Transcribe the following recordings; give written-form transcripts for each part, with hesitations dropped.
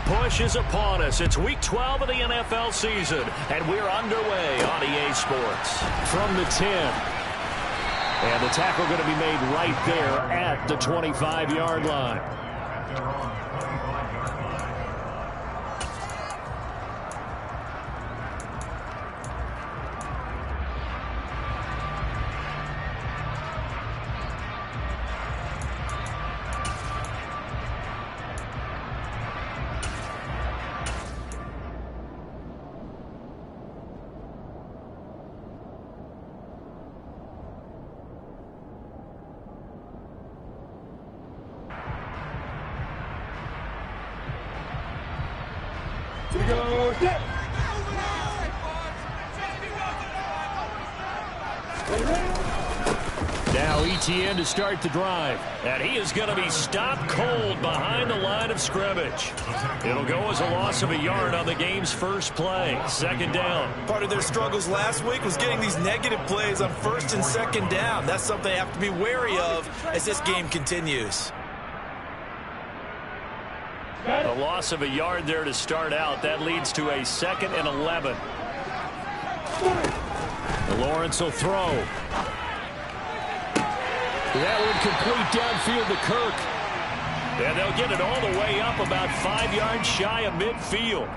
push is upon us. It's Week 12 of the NFL season, and we're underway on EA Sports. From the 10. And the tackle going to be made right there at the 25-yard line. Now ETN to start the drive. And he is going to be stopped cold behind the line of scrimmage. It'll go as a loss of a yard on the game's first play. Second down. Part of their struggles last week was getting these negative plays on first and second down. That's something they have to be wary of as this game continues. A loss of a yard there to start out. That leads to a 2nd and 11. Lawrence will throw. That one complete downfield to Kirk. And they'll get it all the way up about 5 yards shy of midfield.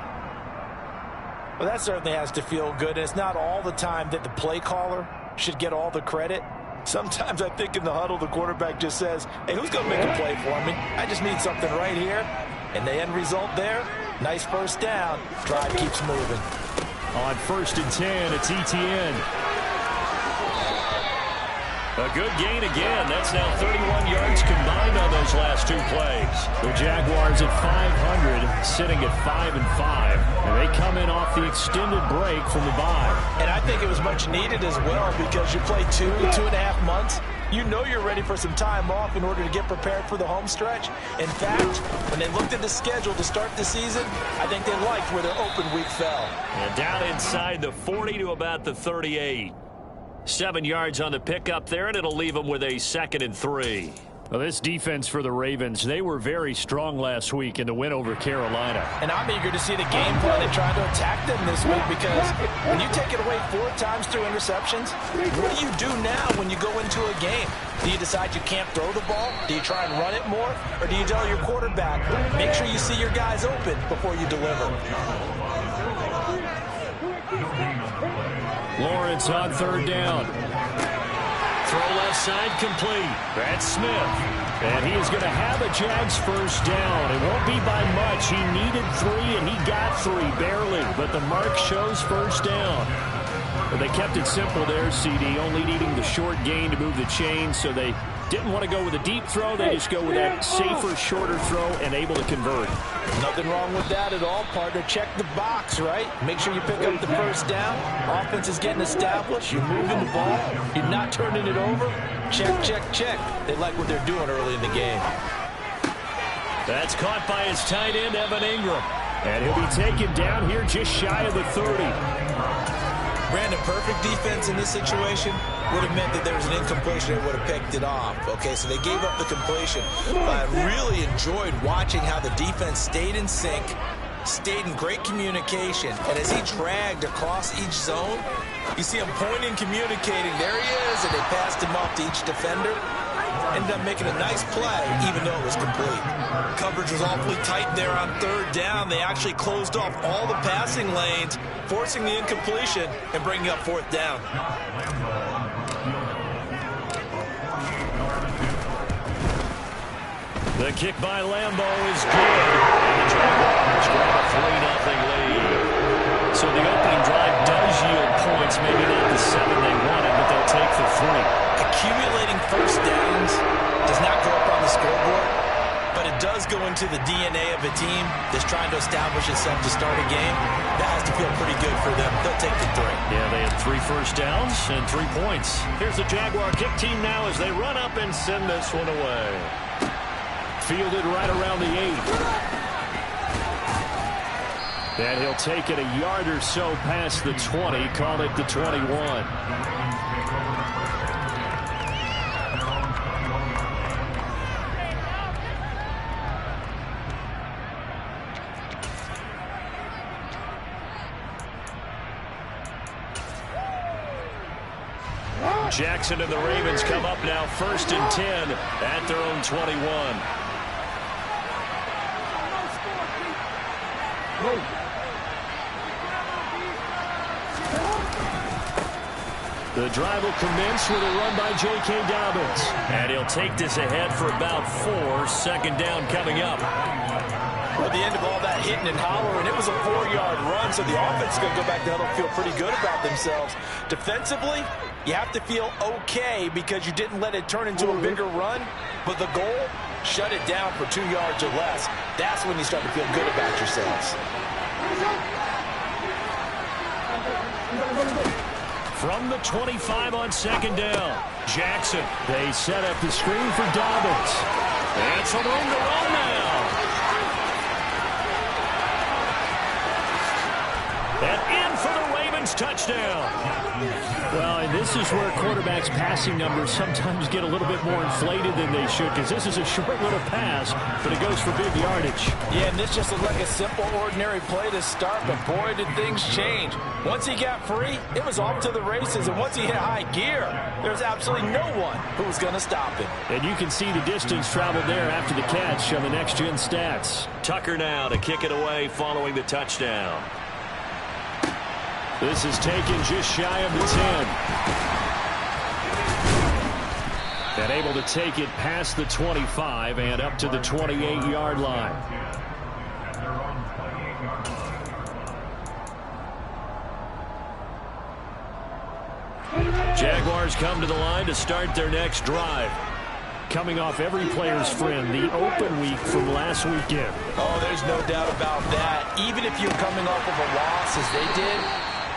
Well, that certainly has to feel good. And it's not all the time that the play caller should get all the credit. Sometimes I think in the huddle, the quarterback just says, hey, who's going to make a play for me? I just need something right here. And the end result there, nice first down. Drive keeps moving. On 1st and 10, it's ETN. A good gain again. That's now 31 yards combined on those last 2 plays. The Jaguars at 500, sitting at 5-5. And they come in off the extended break from the bye. And I think it was much needed as well because you play 2.5 months. You know you're ready for some time off in order to get prepared for the home stretch. In fact, when they looked at the schedule to start the season, I think they liked where their open week fell. And down inside the 40 to about the 38. 7 yards on the pickup there, and it'll leave them with a 2nd and 3. Well, this defense for the Ravens, they were very strong last week in the win over Carolina. And I'm eager to see the game plan and try to attack them this week because when you take it away 4 times through interceptions, what do you do now when you go into a game? Do you decide you can't throw the ball? Do you try and run it more? Or do you tell your quarterback, make sure you see your guys open before you deliver? Lawrence on 3rd down. Throw left side complete. That's Smith. And he is going to have a Jags first down. It won't be by much. He needed 3, and he got 3, barely. But the mark shows first down. But they kept it simple there, CD, only needing the short gain to move the chain, so they didn't want to go with a deep throw. They just go with that safer, shorter throw and able to convert. Nothing wrong with that at all, partner. Check the box, right? Make sure you pick up the first down. Offense is getting established. You're moving the ball. You're not turning it over. Check, check, check. They like what they're doing early in the game. That's caught by his tight end, Evan Ingram. And he'll be taken down here just shy of the 30. Brandon, perfect defense in this situation would have meant that there was an incompletion and would have picked it off. Okay, so they gave up the completion. But I really enjoyed watching how the defense stayed in sync, stayed in great communication. And as he dragged across each zone, you see him pointing, communicating. There he is, and they passed him off to each defender. Ended up making a nice play, even though it was complete. Coverage was awfully tight there on 3rd down. They actually closed off all the passing lanes, forcing the incompletion and bringing up 4th down. The kick by Lambeau is good. And the Jaguars grab a 3-0 lead. So the opening drive does yield points, maybe not the 7 they wanted, but they'll take the 3. Accumulating first downs does not go up on the scoreboard, but it does go into the DNA of a team that's trying to establish itself to start a game. That has to feel pretty good for them. They'll take the 3. Yeah, they had 3 first downs and 3 points. Here's the Jaguar kick team now as they run up and send this one away. Fielded right around the 8. And he'll take it a yard or so past the 20, call it the 21. Jackson and the Ravens come up now 1st and 10 at their own 21. The drive will commence with a run by J.K. Dobbins. And he'll take this ahead for about 4. 2nd down coming up. At the end of all that hitting and hollering, it was a 4-yard run, so the offense is going to go back there and feel pretty good about themselves. Defensively, you have to feel okay because you didn't let it turn into a bigger run, but the goal, shut it down for 2 yards or less. That's when you start to feel good about yourselves. From the 25 on 2nd down, Jackson. They set up the screen for Dobbins. And some room to run now. And in for the Ravens touchdown. Well, and this is where quarterbacks' passing numbers sometimes get a little bit more inflated than they should, because this is a short little pass, but it goes for big yardage. Yeah, and this just looked like a simple, ordinary play to start, but boy, did things change. Once he got free, it was off to the races, and once he hit high gear, there's absolutely no one who was going to stop him. And you can see the distance traveled there after the catch on the next-gen stats. Tucker now to kick it away following the touchdown. This is taken just shy of the 10. And able to take it past the 25 and up to the 28-yard line. Jaguars come to the line to start their next drive. Coming off every player's friend, the open week from last weekend. Oh, there's no doubt about that. Even if you're coming off of a loss as they did,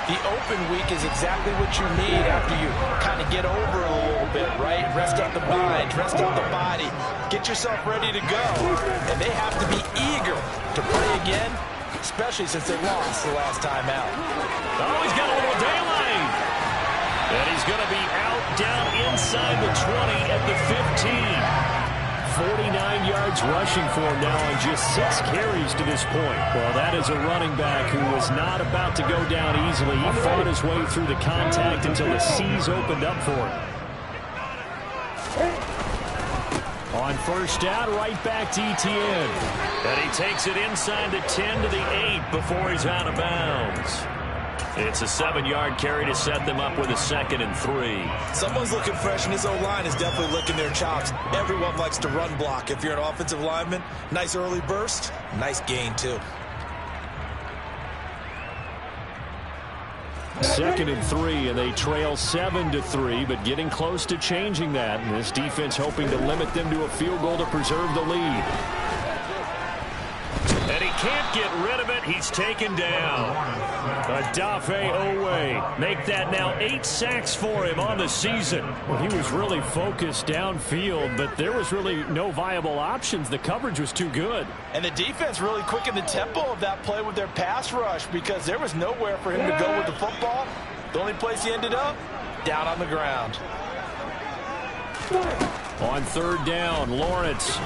the open week is exactly what you need after you kind of get over a little bit, right? Rest out the mind, rest out the body, get yourself ready to go. And they have to be eager to play again, especially since they lost the last time out. Oh, he's got a little daylight. And he's going to be out down inside the 20 at the 15. 49 yards rushing for him now on just 6 carries to this point. Well, that is a running back who was not about to go down easily. He fought his way through the contact until the seas opened up for him. On 1st down, right back to Etienne. And he takes it inside the 10 to the 8 before he's out of bounds. It's a 7-yard carry to set them up with a 2nd and 3. Someone's looking fresh, and his O-line is definitely licking their chops. Everyone likes to run block. If you're an offensive lineman, nice early burst, nice gain, too. 2nd and 3, and they trail 7-3, but getting close to changing that. And this defense hoping to limit them to a field goal to preserve the lead. And he can't get rid of it. He's taken down. Odafe Oweh. Make that now 8 sacks for him on the season. Well, he was really focused downfield, but there was really no viable options. The coverage was too good. And the defense really quickened the tempo of that play with their pass rush because there was nowhere for him to go with the football. The only place he ended up, down on the ground. On 3rd down, Lawrence.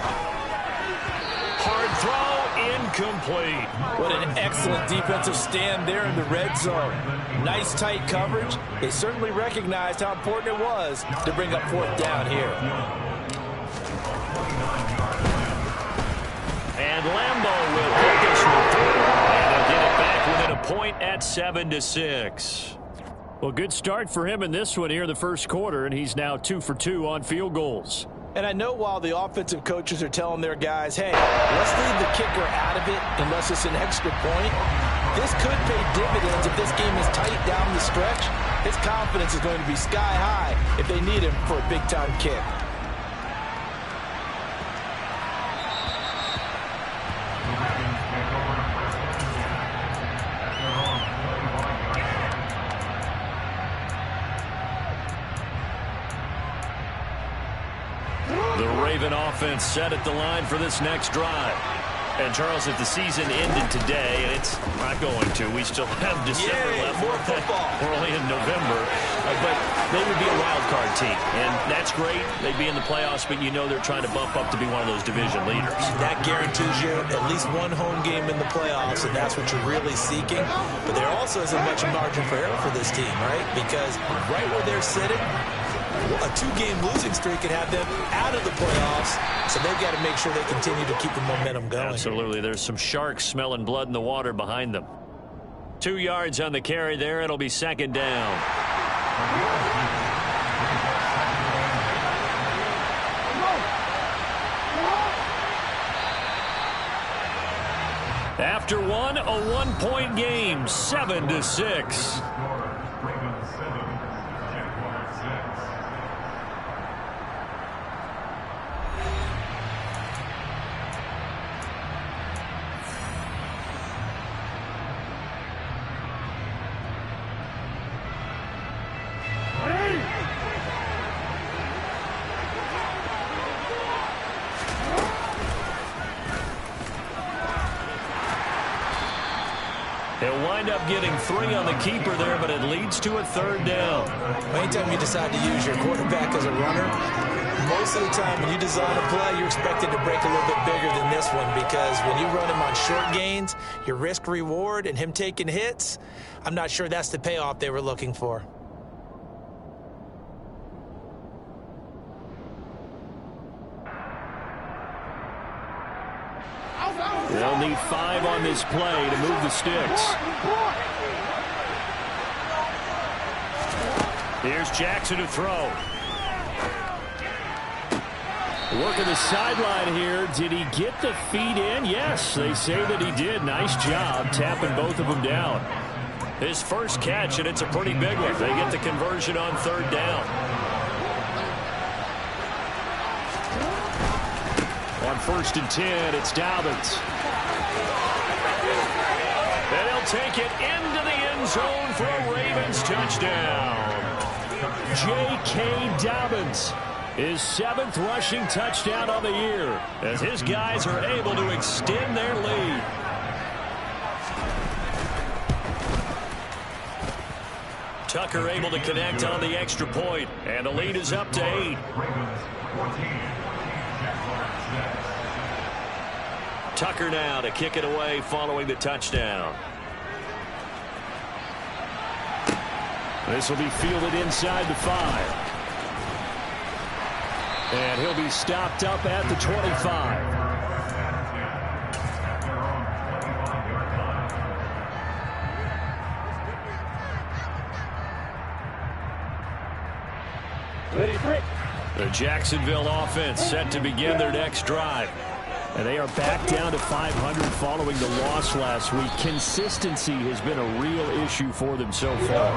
Hard throw, incomplete. What an excellent defensive stand there in the red zone. Nice tight coverage. They certainly recognized how important it was to bring up 4th down here. And Lambo will put this one through. And they'll get it back within a point at 7-6. Well, good start for him in this one here in the first quarter, and he's now 2 for 2 on field goals. And I know while the offensive coaches are telling their guys, hey, let's leave the kicker out of it unless it's an extra point, this could pay dividends if this game is tight down the stretch. His confidence is going to be sky high if they need him for a big-time kick. Offense set at the line for this next drive. And Charles, if the season ended today, and it's not going to, we still have December left. More football. We're only in November, but they would be a wild card team, and that's great. They'd be in the playoffs, but you know they're trying to bump up to be one of those division leaders. That guarantees you at least one home game in the playoffs, and that's what you're really seeking. But there also isn't much margin for error for this team, right? Because right where they're sitting, A 2-game losing streak could have them out of the playoffs, so they've got to make sure they continue to keep the momentum going. Absolutely. There's some sharks smelling blood in the water behind them. 2 yards on the carry there. It'll be second down. After one, a 1-point game, 7-6. He'll wind up getting 3 on the keeper there, but it leads to a 3rd down. Anytime you decide to use your quarterback as a runner, most of the time when you design a play, you're expected to break a little bit bigger than this one, because when you run him on short gains, your risk-reward and him taking hits, I'm not sure that's the payoff they were looking for. They'll need 5 on this play to move the sticks. Here's Jackson to throw. Working the sideline here. Did he get the feet in? Yes, they say that he did. Nice job tapping both of them down. His first catch, and it's a pretty big one. They get the conversion on 3rd down. On 1st and 10, it's Dobbins. And he'll take it into the end zone for a Ravens touchdown. J.K. Dobbins, his 7th rushing touchdown of the year, as his guys are able to extend their lead. Tucker able to connect on the extra point, and the lead is up to 8. Tucker now to kick it away following the touchdown. This will be fielded inside the 5. And he'll be stopped up at the 25. The Jacksonville offense set to begin their next drive. And they are back down to 500 following the loss last week. Consistency has been a real issue for them so far.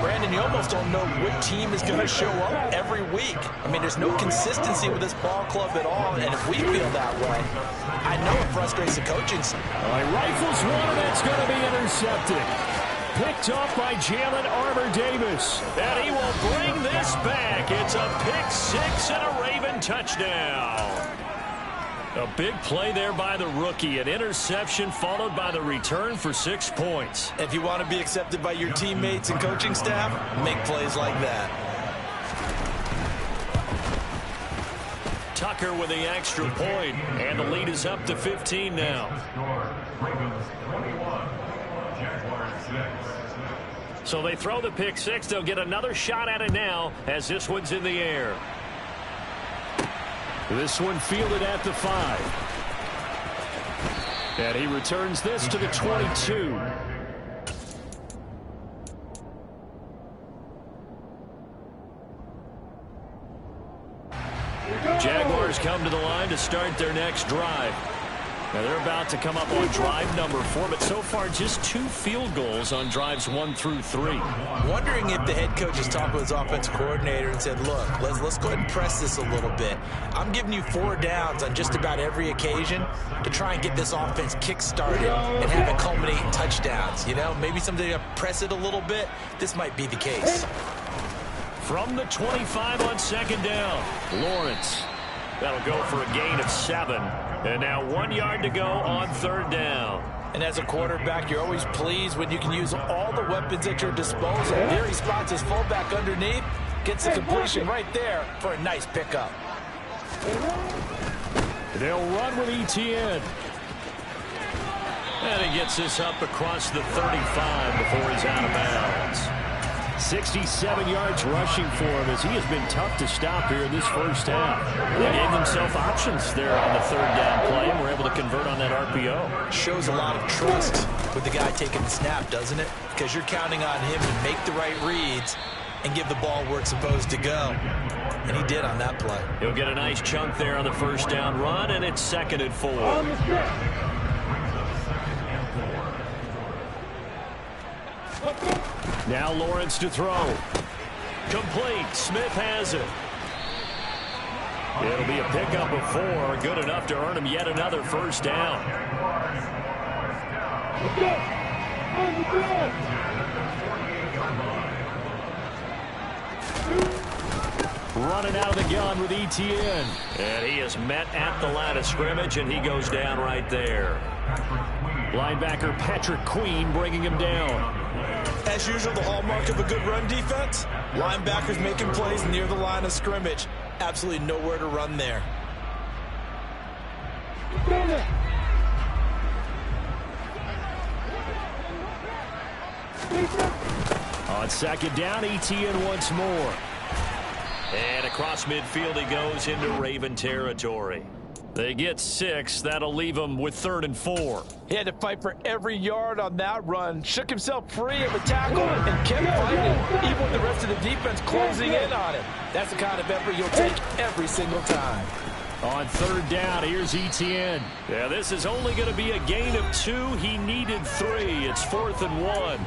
Brandon, you almost don't know what team is going to show up every week. I mean, there's no consistency with this ball club at all, and if we feel that way, I know it frustrates the coaching staff. Rifles one, and that's going to be intercepted. Picked off by Jalen Armour-Davis. And he will bring this back. It's a pick 6 and a Raven touchdown. A big play there by the rookie. An interception followed by the return for 6 points. If you want to be accepted by your teammates and coaching staff, make plays like that. Tucker with the extra point, and the lead is up to 15 now. So they throw the pick 6. They'll get another shot at it now as this one's in the air. This one fielded at the 5. And he returns this to the 22. Jaguars come to the line to start their next drive. Now they're about to come up on drive number 4, but so far just 2 field goals on drives 1 through 3. Wondering if the head coach has talked with his offensive coordinator and said, look, let's go ahead and press this a little bit. I'm giving you 4 downs on just about every occasion to try and get this offense kick-started and have it culminate in touchdowns. You know, maybe someday to press it a little bit. This might be the case. From the 25 on 2nd down, Lawrence. That'll go for a gain of 7. And now 1 yard to go on 3rd down. And as a quarterback, you're always pleased when you can use all the weapons at your disposal. There he spots his fullback underneath, gets the completion right there for a nice pickup. They'll run with Etienne. And he gets this up across the 35 before he's out of bounds. 67 yards rushing for him as he has been tough to stop here in this first half. They gave themselves options there on the third down play and were able to convert on that RPO. Shows a lot of trust with the guy taking the snap, doesn't it? Because you're counting on him to make the right reads and give the ball where it's supposed to go. And he did on that play. He'll get a nice chunk there on the first down run, and it's 2nd and 4. Now Lawrence to throw. Complete. Smith has it. It'll be a pickup of 4. Good enough to earn him yet another first down. Running out of the gun with Etienne. And he is met at the line of scrimmage, and he goes down right there. Linebacker Patrick Queen bringing him down. As usual, the hallmark of a good run defense, linebackers making plays near the line of scrimmage. Absolutely nowhere to run there. On 2nd down, Etienne once more. And across midfield he goes into Raven territory. They get 6. That'll leave them with 3rd and 4. He had to fight for every yard on that run. Shook himself free of a tackle and kept fighting, even with the rest of the defense closing in on him. That's the kind of effort you'll take every single time. On 3rd down, here's Etienne. Yeah, this is only going to be a gain of 2. He needed 3. It's 4th and 1.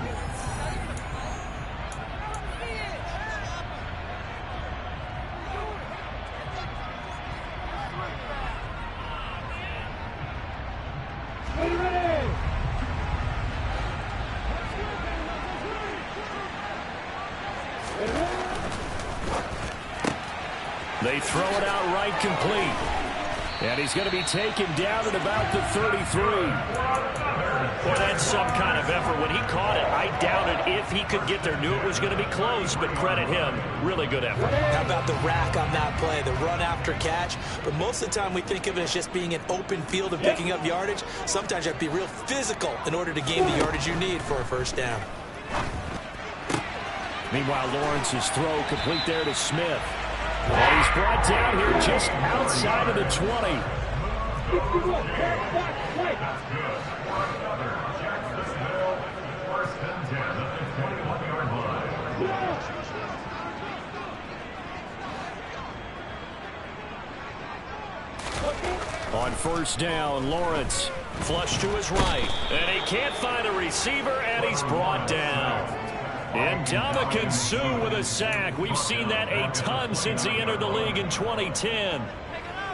They throw it out right complete. And he's going to be taken down at about the 33. Boy, that's some kind of effort. When he caught it, I doubted if he could get there. Knew it was going to be close, but credit him. Really good effort. How about the rack on that play, the run after catch? But most of the time we think of it as just being an open field and picking up yardage. Sometimes you have to be real physical in order to gain the yardage you need for a first down. Meanwhile, Lawrence's throw complete there to Smith. And he's brought down here just outside of the 20. On 1st down, Lawrence flush to his right. And he can't find a receiver, and he's brought down. And Ndamukong Suh with a sack. We've seen that a ton since he entered the league in 2010.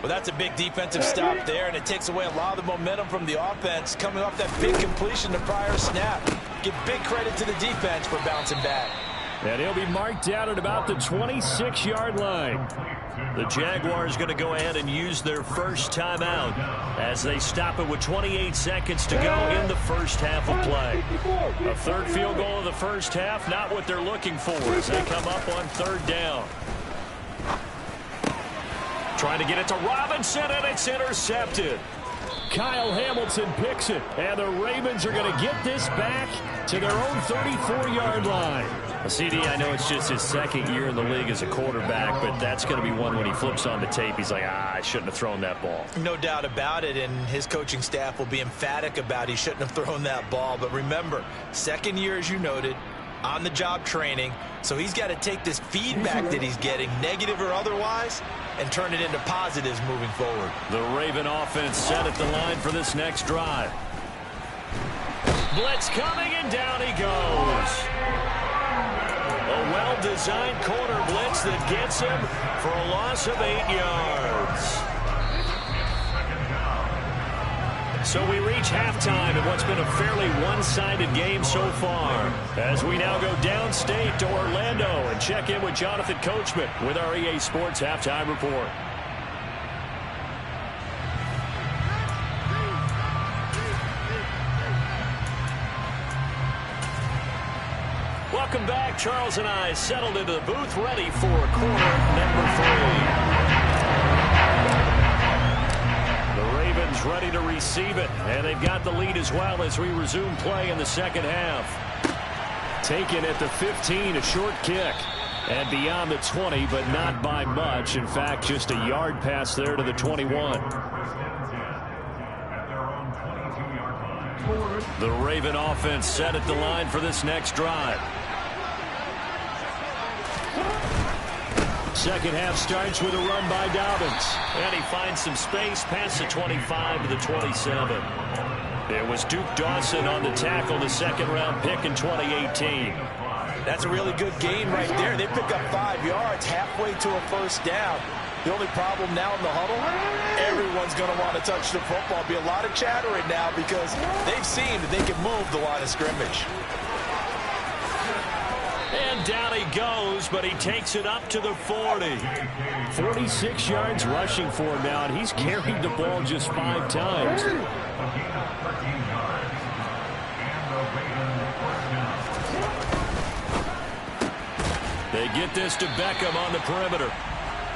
Well, that's a big defensive stop there, and it takes away a lot of the momentum from the offense coming off that big completion the prior snap. Give big credit to the defense for bouncing back. And he'll be marked down at about the 26-yard line. The Jaguars going to go ahead and use their first timeout as they stop it with 28 seconds to go in the first half of play. A 3rd field goal of the first half, not what they're looking for as they come up on 3rd down. Trying to get it to Robinson, and it's intercepted. Kyle Hamilton picks it, and the Ravens are going to get this back to their own 34-yard line. CD, I know it's just his 2nd year in the league as a quarterback, but that's going to be one when he flips on the tape. He's like, I shouldn't have thrown that ball. No doubt about it, and his coaching staff will be emphatic about he shouldn't have thrown that ball. But remember, 2nd year, as you noted, on-the-job training, so he's got to take this feedback that he's getting, negative or otherwise, and turn it into positives moving forward. The Raven offense set at the line for this next drive. Blitz coming, and down he goes. A well-designed corner blitz that gets him for a loss of 8 yards. So we reach halftime in what's been a fairly one-sided game so far, as we now go downstate to Orlando and check in with Jonathan Coachman with our EA Sports Halftime Report. Welcome back. Charles and I settled into the booth, ready for quarter number 3. The Ravens ready to receive it, and they've got the lead as well as we resume play in the second half. Taken at the 15, a short kick. And beyond the 20, but not by much. In fact, just a yard pass there to the 21. The Raven offense set at the line for this next drive. Second half starts with a run by Dobbins. And he finds some space past the 25 to the 27. It was Duke Dawson on the tackle, the second-round pick in 2018. That's a really good gain right there. They pick up 5 yards halfway to a first down. The only problem now in the huddle, everyone's going to want to touch the football. Be a lot of chattering now because they've seen that they can move the line of scrimmage. And down he goes, but he takes it up to the 40. 46 yards rushing for him now, and he's carried the ball just 5 times. They get this to Beckham on the perimeter.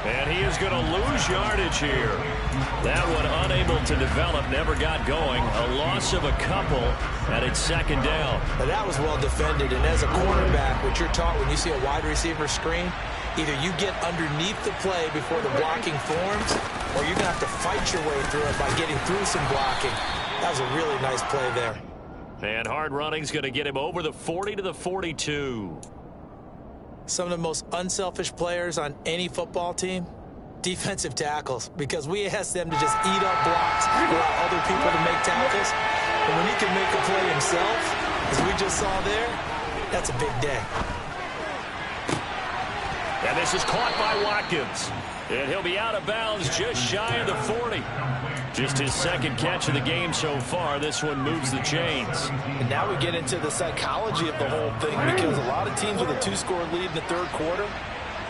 And he is going to lose yardage here. That one unable to develop, never got going. A loss of a couple, and it's second down. Now that was well defended, and as a cornerback, what you're taught when you see a wide receiver screen, either you get underneath the play before the blocking forms, or you're going to have to fight your way through it by getting through some blocking. That was a really nice play there. And hard running's going to get him over the 40 to the 42. Some of the most unselfish players on any football team, defensive tackles, because we ask them to just eat up blocks, allow other people to make tackles. And when he can make a play himself, as we just saw there, that's a big day. And this is caught by Watkins. And he'll be out of bounds just shy of the 40. Just his second catch of the game so far. This one moves the chains. And now we get into the psychology of the whole thing, because a lot of teams with a 2-score lead in the third quarter,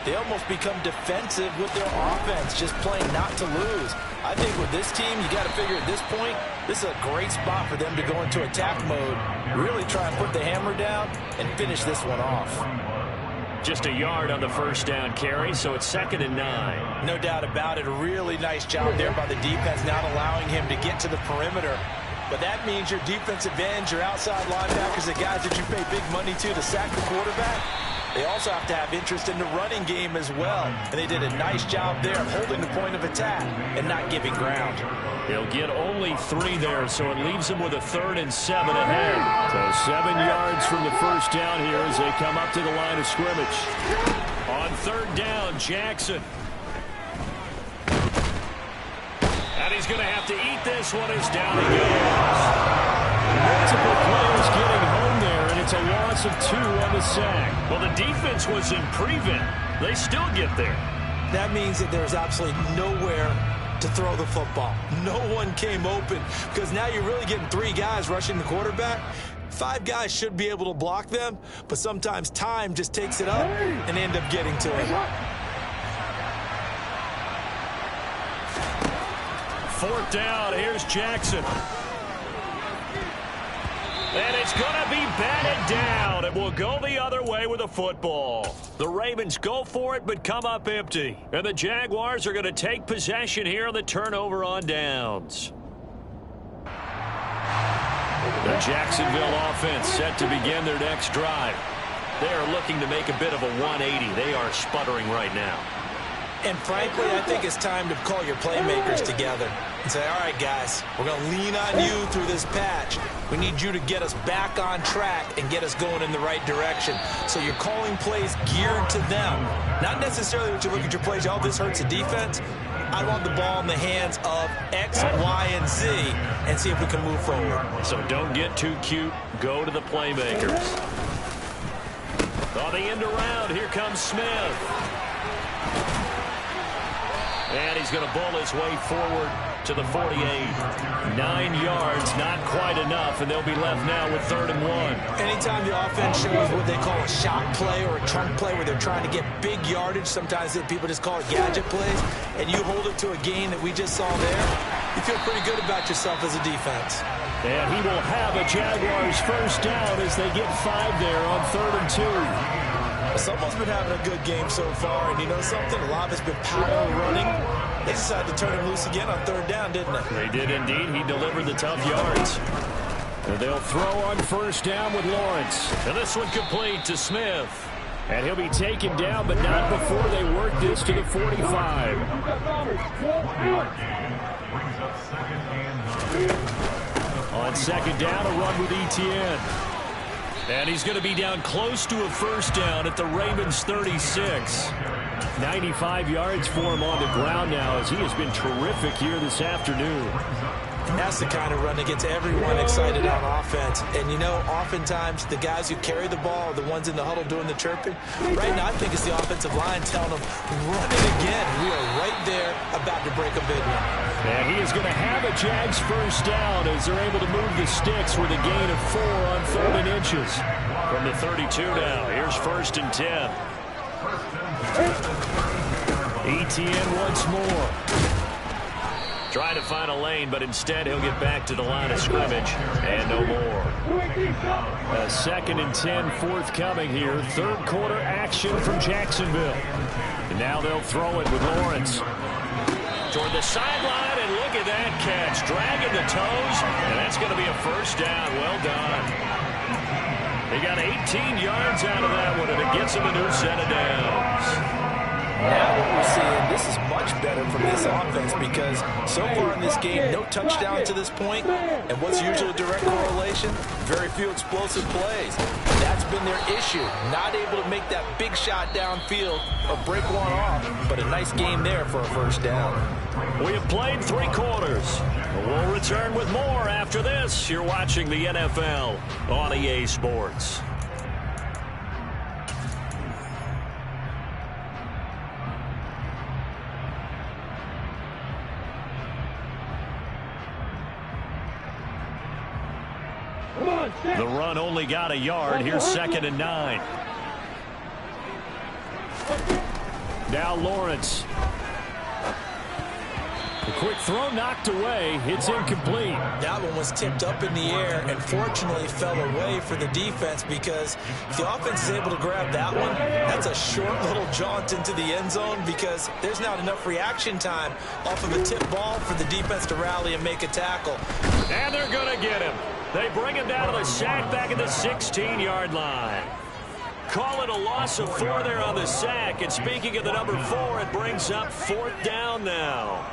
they almost become defensive with their offense, just playing not to lose. I think with this team, you got to figure at this point, this is a great spot for them to go into attack mode, really try and put the hammer down and finish this one off. Just a yard on the first down carry, so it's 2nd and 9. No doubt about it. A really nice job there by the defense, not allowing him to get to the perimeter. But that means your defensive ends, your outside linebackers, the guys that you pay big money to sack the quarterback, they also have to have interest in the running game as well. And they did a nice job there of holding the point of attack and not giving ground. He'll get only 3 there, so it leaves him with a 3rd and 7 ahead. So 7 yards from the first down here as they come up to the line of scrimmage. On 3rd down, Jackson. And he's going to have to eat this one as down he goes. Multiple players getting home there, and it's a loss of 2 on the sack. Well, the defense was in prevent. They still get there. That means that there's absolutely nowhere to throw the football. No one came open, because now you're really getting 3 guys rushing the quarterback. 5 guys should be able to block them, but sometimes time just takes it up and end up getting to him. 4th down, here's Jackson. And it's going to be batted down. It will go the other way with a football. The Ravens go for it, but come up empty. And the Jaguars are going to take possession here on the turnover on downs. The Jacksonville offense set to begin their next drive. They are looking to make a bit of a 180. They are sputtering right now. And frankly, I think it's time to call your playmakers together and say, all right, guys, we're going to lean on you through this patch. We need you to get us back on track and get us going in the right direction. So you're calling plays geared to them. Not necessarily when you look at your plays, oh, this hurts the defense. I want the ball in the hands of X, Y, and Z and see if we can move forward. So don't get too cute. Go to the playmakers. On the end around, here comes Smith. And he's going to bull his way forward to the 48. 9 yards, not quite enough, and they'll be left now with 3rd and 1. Anytime the offense shows what they call a shot play or a chunk play where they're trying to get big yardage, sometimes people just call it gadget plays, and you hold it to a gain that we just saw there, you feel pretty good about yourself as a defense. And he will have a Jaguars first down as they get 5 there on 3rd and 2. Someone's been having a good game so far, and you know something? A lot of it's been power running. They decided to turn him loose again on 3rd down, didn't they? They did indeed. He delivered the tough yards. And they'll throw on first down with Lawrence. And this one complete to Smith. And he'll be taken down, but not before they work this to the 45. On second down, a run with Etienne. And he's going to be down close to a first down at the Ravens 36. 95 yards for him on the ground now, as he has been terrific here this afternoon. That's the kind of run that gets everyone excited on offense. And, you know, oftentimes the guys who carry the ball are the ones in the huddle doing the chirping. Right now, I think it's the offensive line telling them, run it again. We are right there about to break a big one. And he is going to have a Jags first down as they're able to move the sticks with a gain of 4 on 3rd and inches. From the 32 now, here's 1st and 10. Etienne once more. Trying to find a lane, but instead he'll get back to the line of scrimmage and no more. A 2nd and 10 forthcoming here. 3rd quarter action from Jacksonville. And now they'll throw it with Lawrence. Toward the sideline, and look at that catch. Dragging the toes, and that's going to be a first down. Well done. They got 18 yards out of that one, and it gets them a new set of downs. Now what we're seeing, this is much better from this offense because so far in this game, no touchdown to this point, and what's usually a direct correlation? Very few explosive plays. That's been their issue, not able to make that big shot downfield or break one off, but a nice game there for a first down. We have played 3 quarters. We'll return with more after this. You're watching the NFL on EA Sports. The run only got a yard. Here's 2nd and 9. Now Lawrence. A quick throw knocked away. It's incomplete. That one was tipped up in the air and fortunately fell away for the defense because if the offense is able to grab that one, that's a short little jaunt into the end zone because there's not enough reaction time off of a tip ball for the defense to rally and make a tackle. And they're going to get him. They bring him down to the sack back at the 16-yard line. Call it a loss of 4 there on the sack. And speaking of the number 4, it brings up 4th down now.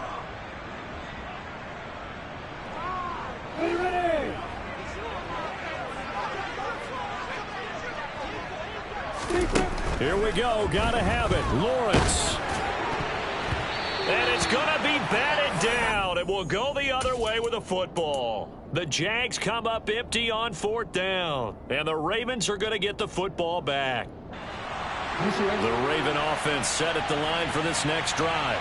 Here we go. Gotta have it. Lawrence. And it's going to be batted down. It will go the other way with a football. The Jags come up empty on 4th down. And the Ravens are going to get the football back. The Raven offense set at the line for this next drive.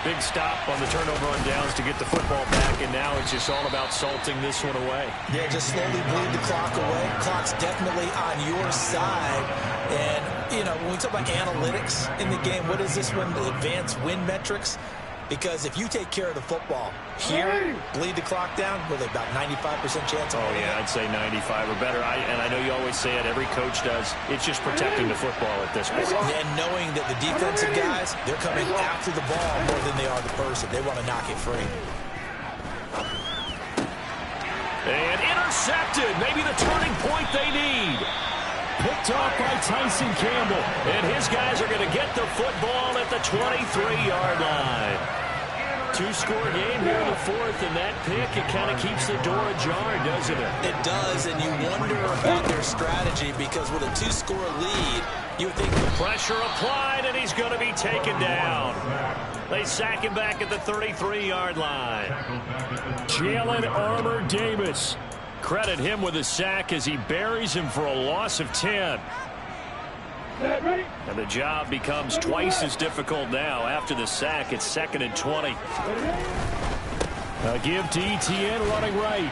Big stop on the turnover on downs to get the football back, and now it's just all about salting this one away. Yeah, just slowly bleed the clock away. Clock's definitely on your side. And, you know, when we talk about analytics in the game, what is this one? The advanced win metrics? Because if you take care of the football here, bleed the clock down, with about 95% chance of winning. Yeah, I'd say 95 or better. And I know you always say it, every coach does. It's just protecting the football at this point. And knowing that the defensive guys, they're coming after the ball more than they are the person. They want to knock it free. And intercepted. Maybe the turning point they need. Picked off by Tyson Campbell. And his guys are going to get the football at the 23-yard line. 2-score game here in the 4th, and that pick, it kind of keeps the door ajar, doesn't it? It does, and you wonder about their strategy because with a 2-score lead, you would think the pressure applied, and he's going to be taken down. They sack him back at the 33-yard line. Jalen Armour-Davis. Credit him with a sack as he buries him for a loss of 10. And the job becomes twice as difficult now. After the sack, it's 2nd and 20. A give to Etienne running right.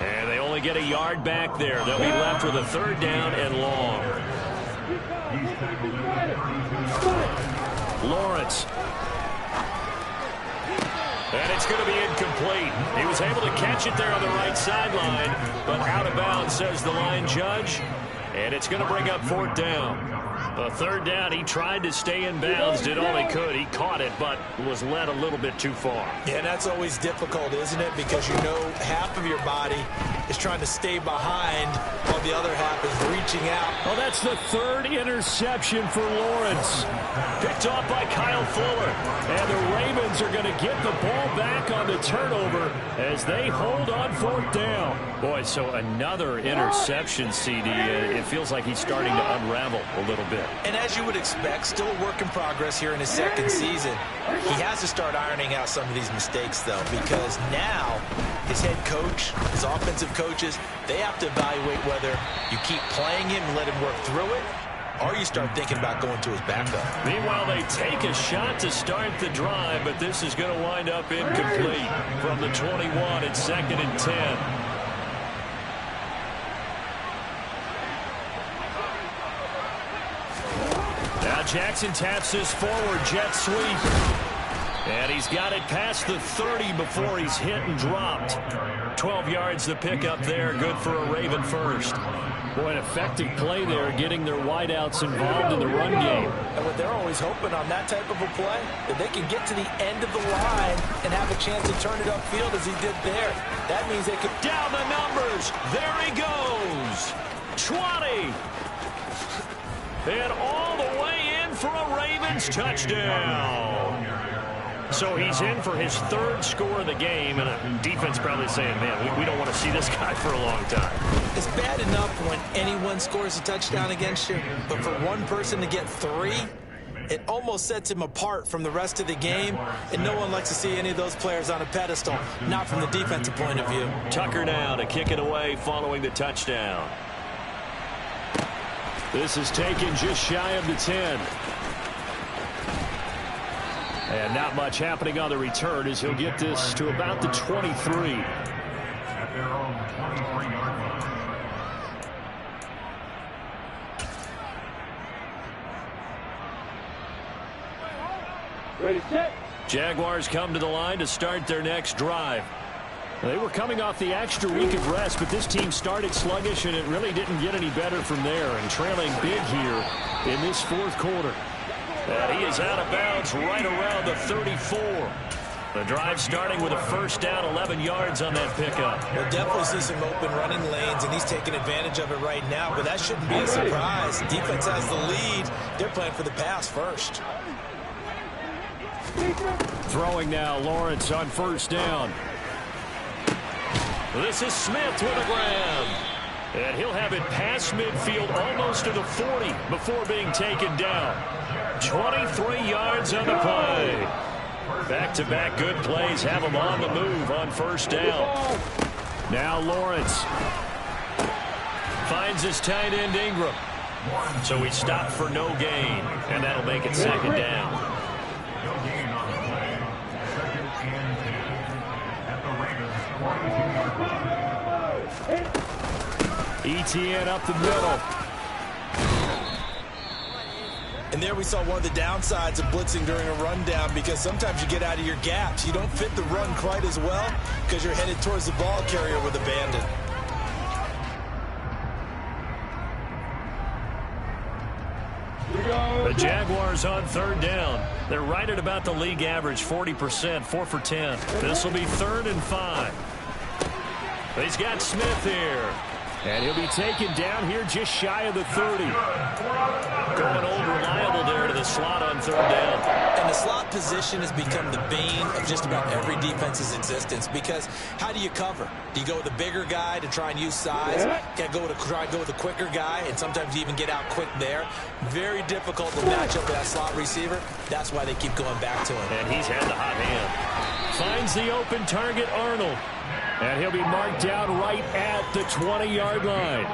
And they only get a yard back there. They'll be left with a 3rd down and long. Lawrence. And it's going to be incomplete. He was able to catch it there on the right sideline, but out of bounds, says the line judge. And it's going to bring up 4th down. A third down, he tried to stay in bounds, did all he could. He caught it, but was led a little bit too far. Yeah, that's always difficult, isn't it? Because you know half of your body is trying to stay behind while the other half is reaching out. Oh, that's the third interception for Lawrence. Picked off by Kyle Fuller. And the Ravens are going to get the ball back on the turnover as they hold on fourth down. Boy, so another interception, CD. It feels like he's starting to unravel a little bit. And as you would expect, still a work in progress here in his second season. He has to start ironing out some of these mistakes, though, because now his head coach, his offensive coaches, they have to evaluate whether you keep playing him and let him work through it, or you start thinking about going to his backup. Meanwhile, they take a shot to start the drive, but this is going to wind up incomplete from the 21 at 2nd and 10. Now Jackson taps this forward jet sweep. And he's got it past the 30 before he's hit and dropped. 12 yards the pickup there. Good for a Raven first. Boy, an effective play there, getting their wideouts involved in the run game. And what they're always hoping on that type of a play, that they can get to the end of the line and have a chance to turn it upfield as he did there. That means they could... Down the numbers. There he goes. 20. And all the way in for a Ravens touchdown. So he's in for his third score of the game, and the defense probably saying, man, we don't want to see this guy for a long time. It's bad enough when anyone scores a touchdown against you, but for one person to get 3, it almost sets him apart from the rest of the game, and no one likes to see any of those players on a pedestal, not from the defensive point of view. Tucker now to kick it away following the touchdown. This is taken just shy of the 10. And not much happening on the return as he'll get this to about the 23. At their own 23-yard line. Ready, set. Jaguars come to the line to start their next drive. They were coming off the extra week of rest, but this team started sluggish, and it really didn't get any better from there, and trailing big here in this fourth quarter. And he is out of bounds right around the 34. The drive starting with a first down, 11 yards on that pickup. We'll definitely see some open running lanes, and he's taking advantage of it right now, but that shouldn't be a surprise. Defense has the lead. They're playing for the pass first. Throwing now, Lawrence on first down. This is Smith with a grab. And he'll have it past midfield almost to the 40 before being taken down. 23 yards on the play. Back-to-back good plays have him on the move on first down. Now Lawrence finds his tight end Ingram. So he stopped for no gain, and that'll make it second down. No gain on the play. 2nd and 10 at the Ravens' 42-yard line. ETN up the middle. And there we saw one of the downsides of blitzing during a rundown, because sometimes you get out of your gaps. You don't fit the run quite as well because you're headed towards the ball carrier with abandon. The Jaguars on third down. They're right at about the league average, 40%, 4 for 10. This will be 3rd and 5. He's got Smith here. And he'll be taken down here just shy of the 30. Going old reliable there to the slot on third down. And the slot position has become the bane of just about every defense's existence, because how do you cover? Do you go with a bigger guy to try and use size? Can I try and go with a quicker guy, and sometimes you even get out quick there? Very difficult to match up with that slot receiver. That's why they keep going back to him. And he's had the hot hand. Finds the open target, Arnold. And he'll be marked down right at the 20-yard line.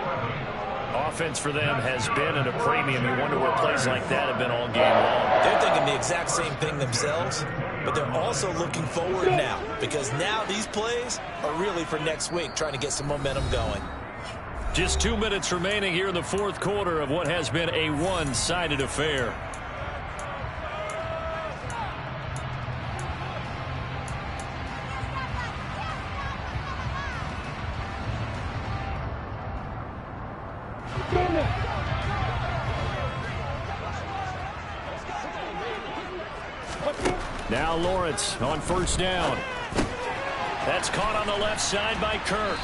Offense for them has been at a premium. You wonder where plays like that have been all game long. They're thinking the exact same thing themselves, but they're also looking forward now, because now these plays are really for next week, trying to get some momentum going. Just 2 minutes remaining here in the fourth quarter of what has been a one-sided affair. Now Lawrence on first down. That's caught on the left side by Kirk.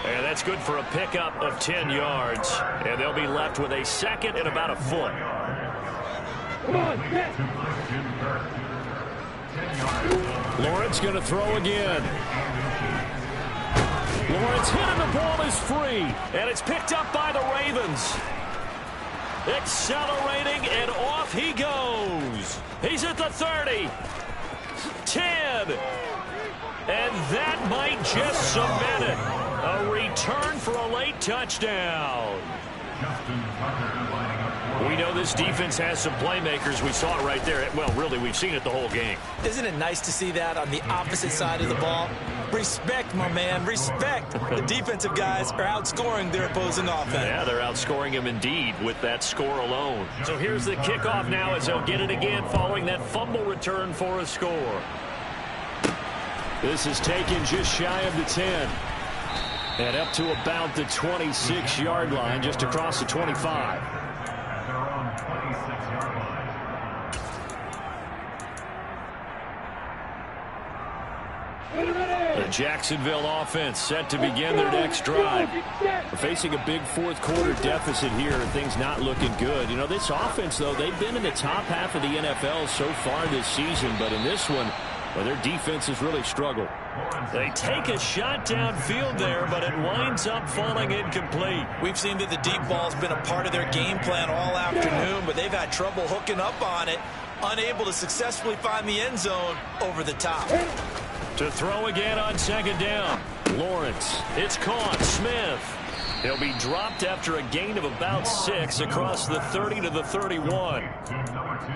And that's good for a pickup of 10 yards. And they'll be left with a second and about a foot. Come on, Lawrence going to throw again. Lawrence hit and the ball is free. And it's picked up by the Ravens. Accelerating, and off he goes. He's at the 30. 10. And that might just cement it. A return for a late touchdown. We know this defense has some playmakers. We saw it right there. Well, really, we've seen it the whole game. Isn't it nice to see that on the opposite side of the ball? Respect, my man, respect. The defensive guys are outscoring their opposing offense. Yeah, they're outscoring him indeed with that score alone. So here's the kickoff now as they'll get it again following that fumble return for a score. This is taken just shy of the 10. And up to about the 26-yard line, just across the 25. They're on 26-yard line. The Jacksonville offense set to begin their next drive. We're facing a big fourth-quarter deficit here, and things not looking good. You know, this offense, though, they've been in the top half of the NFL so far this season, but in this one, well, their defense has really struggled. They take a shot downfield there, but it winds up falling incomplete. We've seen that the deep ball's been a part of their game plan all afternoon, but they've had trouble hooking up on it, unable to successfully find the end zone over the top. To throw again on second down. Lawrence. It's caught. Smith. He'll be dropped after a gain of about 6 across the 30 to the 31.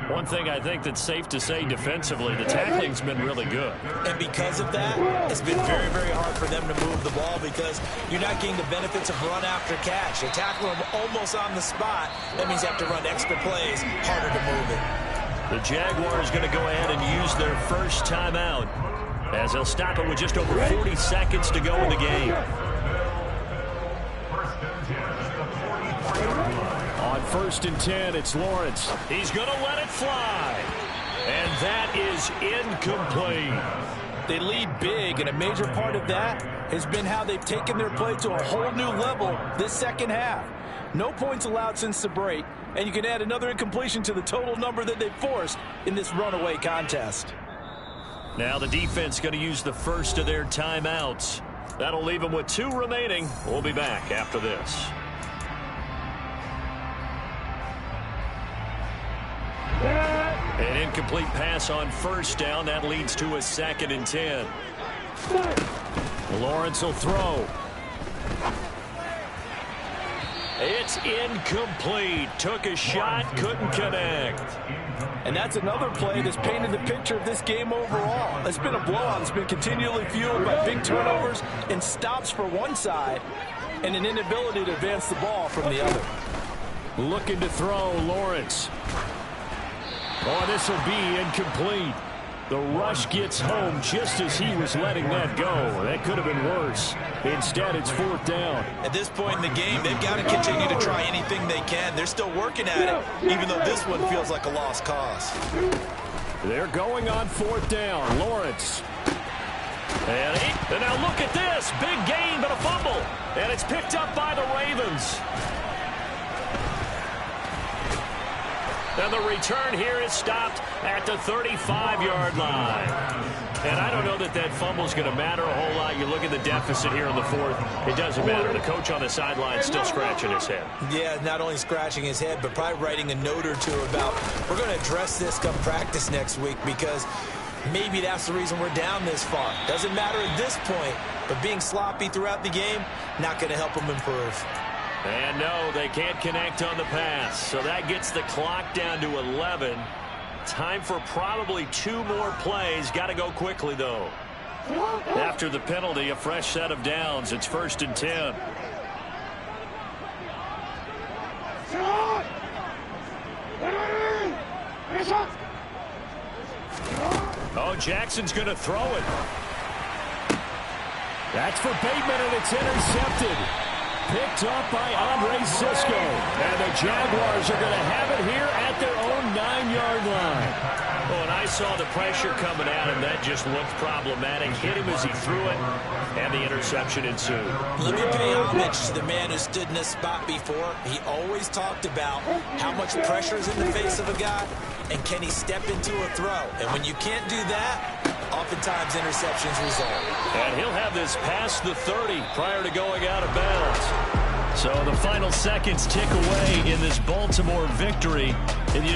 One thing I think that's safe to say defensively, the tackling's been really good. And because of that, it's been very, very hard for them to move the ball because you're not getting the benefits of run after catch. You tackle them almost on the spot. That means you have to run extra plays, harder to move it. The Jaguars going to go ahead and use their first timeout as they'll stop it with just over 40 seconds to go in the game. On first and 10, it's Lawrence. He's going to let it fly. And that is incomplete. They lead big, and a major part of that has been how they've taken their play to a whole new level this second half. No points allowed since the break, and you can add another incompletion to the total number that they've forced in this runaway contest. Now the defense going to use the first of their timeouts. That'll leave them with 2 remaining. We'll be back after this. An incomplete pass on first down. That leads to a 2nd and 10. Lawrence will throw. It's incomplete. Took a shot, couldn't connect. And that's another play that's painted the picture of this game overall. It's been a blowout. It's been continually fueled by big turnovers and stops for one side and an inability to advance the ball from the other. Looking to throw, Lawrence. Oh, this will be incomplete. The rush gets home just as he was letting that go. That could have been worse. Instead, it's 4th down. At this point in the game, they've got to continue to try anything they can. They're still working at it, even though this one feels like a lost cause. They're going on 4th down. Lawrence. And now look at this. Big gain, but a fumble. And it's picked up by the Ravens. And the return here is stopped at the 35-yard line. And I don't know that that fumble's going to matter a whole lot. You look at the deficit here in the 4th. It doesn't matter. The coach on the sideline still scratching his head. Yeah, not only scratching his head, but probably writing a note or two about we're going to address this come practice next week because maybe that's the reason we're down this far. Doesn't matter at this point, but being sloppy throughout the game, not going to help them improve. And no, they can't connect on the pass. So that gets the clock down to 11. Time for probably 2 more plays. Got to go quickly, though. After the penalty, a fresh set of downs. It's 1st and 10. Oh, Jackson's going to throw it. That's for Bateman, and it's intercepted. Picked up by Andre Cisco. And the Jaguars are going to have it here at their own 9-yard line. Well, and I guy saw the pressure coming at him. That just looked problematic. Hit him as he threw it, and the interception ensued. Let me pay homage to the man who stood in this spot before. He always talked about how much pressure is in the face of a guy, and can he step into a throw. And when you can't do that, oftentimes interceptions result. And he'll have this past the 30 prior to going out of bounds. So the final seconds tick away in this Baltimore victory. And, you know,